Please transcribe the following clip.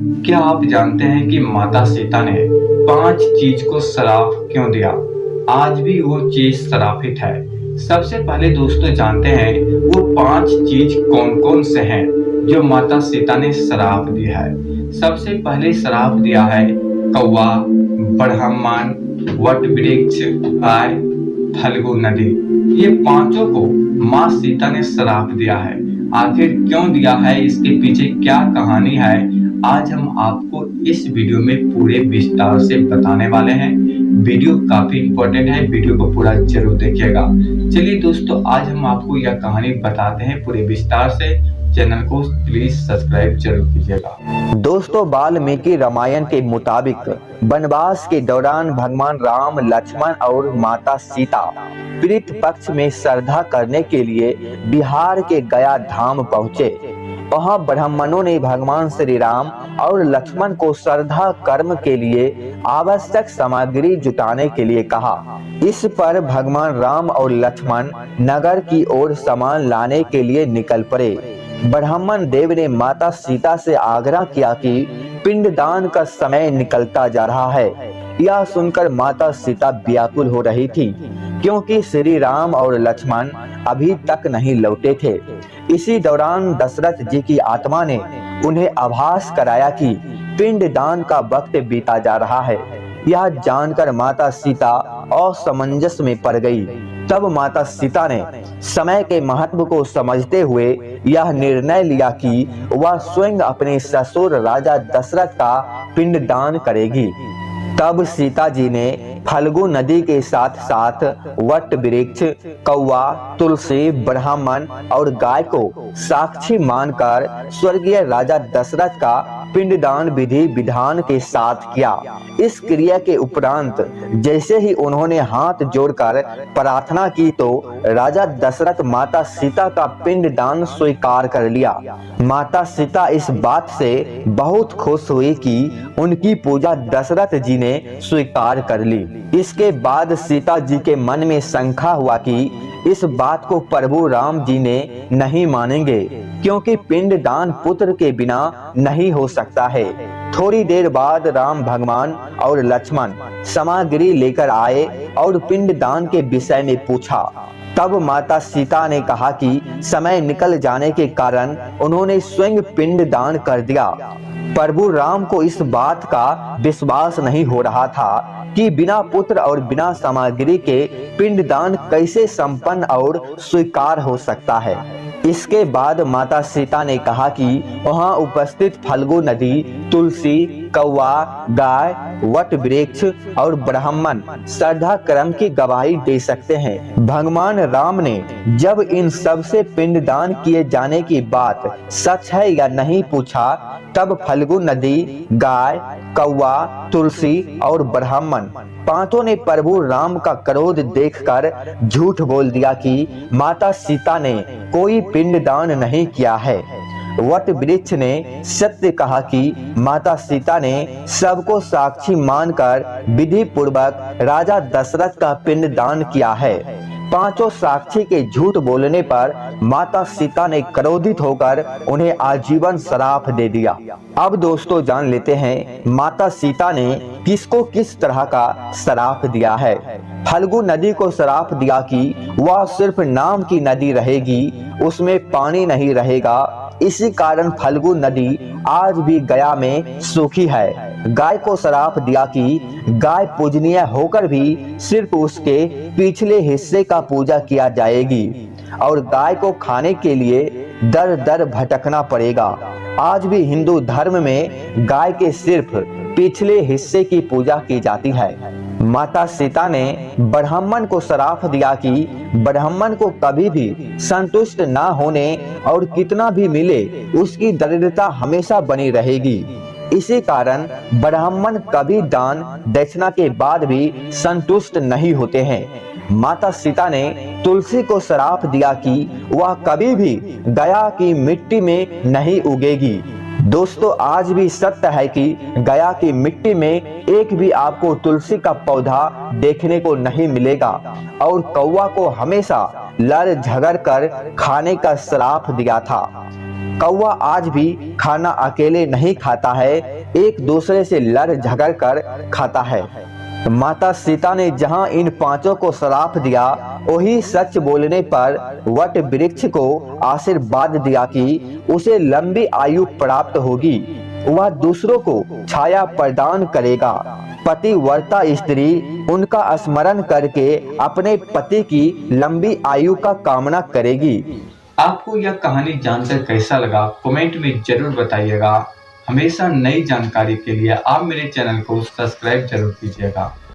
क्या आप जानते हैं कि माता सीता ने 5 चीज को श्राप क्यों दिया? आज भी वो चीज श्रापित है। सबसे पहले दोस्तों जानते हैं वो 5 चीज कौन कौन से हैं जो माता सीता ने श्राप दिया है। सबसे पहले श्राप दिया है कौवा, ब्रह्मांड, वट वृक्ष, गाय, फल्गु नदी। ये पांचों को माँ सीता ने श्राप दिया है। आखिर क्यों दिया है, इसके पीछे क्या कहानी है, आज हम आपको इस वीडियो में पूरे विस्तार से बताने वाले हैं। वीडियो काफी इंपॉर्टेंट है, वीडियो को पूरा जरूर देखिएगा। चलिए दोस्तों, आज हम आपको यह कहानी बताते हैं पूरे विस्तार से। चैनल को प्लीज सब्सक्राइब जरूर कीजिएगा। दोस्तों, वाल्मीकि रामायण के मुताबिक वनवास के दौरान भगवान राम, लक्ष्मण और माता सीता प्रीत पक्ष में श्रद्धा करने के लिए बिहार के गया धाम पहुँचे। वहाँ ब्राह्मणों ने भगवान श्री राम और लक्ष्मण को श्रद्धा कर्म के लिए आवश्यक सामग्री जुटाने के लिए कहा। इस पर भगवान राम और लक्ष्मण नगर की ओर सामान लाने के लिए निकल पड़े। ब्राह्मण देव ने माता सीता से आग्रह किया कि पिंडदान का समय निकलता जा रहा है। यह सुनकर माता सीता व्याकुल हो रही थी, क्योंकि श्री राम और लक्ष्मण अभी तक नहीं लौटे थे। इसी दौरान दशरथ जी की आत्मा ने उन्हें आभास कराया कि पिंडदान का वक्त बीता जा रहा है। यह जानकर माता सीता असमंजस में पड़ गई। तब माता सीता ने समय के महत्व को समझते हुए यह निर्णय लिया कि वह स्वयं अपने ससुर राजा दशरथ का पिंडदान करेगी। तब सीता जी ने फल्गु नदी के साथ साथ वट वृक्ष, कौवा, तुलसी, ब्राह्मण और गाय को साक्षी मानकर स्वर्गीय राजा दशरथ का पिंडदान विधि विधान के साथ किया। इस क्रिया के उपरांत जैसे ही उन्होंने हाथ जोड़कर प्रार्थना की तो राजा दशरथ माता सीता का पिंडदान स्वीकार कर लिया। माता सीता इस बात से बहुत खुश हुई कि उनकी पूजा दशरथ जी ने स्वीकार कर ली। इसके बाद सीता जी के मन में शंका हुआ कि इस बात को प्रभु राम जी ने नहीं मानेंगे, क्योंकि पिंडदान पुत्र के बिना नहीं हो सकता है। थोड़ी देर बाद राम भगवान और लक्ष्मण सामग्री लेकर आए और पिंडदान के विषय में पूछा। तब माता सीता ने कहा कि समय निकल जाने के कारण उन्होंने स्वयं पिंडदान कर दिया। प्रभु राम को इस बात का विश्वास नहीं हो रहा था कि बिना पुत्र और बिना सामग्री के पिंडदान कैसे संपन्न और स्वीकार हो सकता है। इसके बाद माता सीता ने कहा कि वहां उपस्थित फल्गु नदी, तुलसी, कौवा, गाय, वट वृक्ष और ब्राह्मण श्रद्धा कर्म की गवाही दे सकते हैं। भगवान राम ने जब इन सब से पिंडदान किए जाने की बात सच है या नहीं पूछा, तब फल्गु नदी, गाय, कौवा, तुलसी और ब्राह्मण पांचों ने प्रभु राम का क्रोध देखकर झूठ बोल दिया कि माता सीता ने कोई पिंडदान नहीं किया है। वट वृक्ष ने सत्य कहा कि माता सीता ने सबको साक्षी मानकर विधि पूर्वक राजा दशरथ का पिंडदान किया है। पांचों साक्षी के झूठ बोलने पर माता सीता ने क्रोधित होकर उन्हें आजीवन श्राप दे दिया। अब दोस्तों जान लेते हैं माता सीता ने किसको किस तरह का श्राप दिया है। फल्गु नदी को श्राप दिया कि वह सिर्फ नाम की नदी रहेगी, उसमें पानी नहीं रहेगा। इसी कारण फल्गु नदी आज भी गया में सूखी है। गाय को श्राप दिया कि गाय पूजनीय होकर भी सिर्फ उसके पिछले हिस्से का पूजा किया जाएगी और गाय को खाने के लिए दर दर भटकना पड़ेगा। आज भी हिंदू धर्म में गाय के सिर्फ पिछले हिस्से की पूजा की जाती है। माता सीता ने ब्राह्मण को श्राप दिया कि ब्राह्मण को कभी भी संतुष्ट ना होने और कितना भी मिले उसकी दरिद्रता हमेशा बनी रहेगी। इसी कारण ब्राह्मण कभी दान दक्षिणा के बाद भी संतुष्ट नहीं होते हैं। माता सीता ने तुलसी को श्राप दिया कि वह कभी भी गया की मिट्टी में नहीं उगेगी। दोस्तों, आज भी सत्य है कि गया की मिट्टी में एक भी आपको तुलसी का पौधा देखने को नहीं मिलेगा और कौवा को हमेशा लड़ झगड़ कर खाने का श्राप दिया था। कौवा आज भी खाना अकेले नहीं खाता है, एक दूसरे से लड़ झगड़ कर खाता है। माता सीता ने जहां इन पांचों को श्राप दिया, वही सच बोलने पर वट वृक्ष को आशीर्वाद दिया कि उसे लंबी आयु प्राप्त होगी, वह दूसरों को छाया प्रदान करेगा। पतिव्रता स्त्री उनका स्मरण करके अपने पति की लंबी आयु का कामना करेगी। आपको यह कहानी जानकर कैसा लगा कमेंट में जरूर बताइएगा। हमेशा नई जानकारी के लिए आप मेरे चैनल को सब्सक्राइब जरूर कीजिएगा।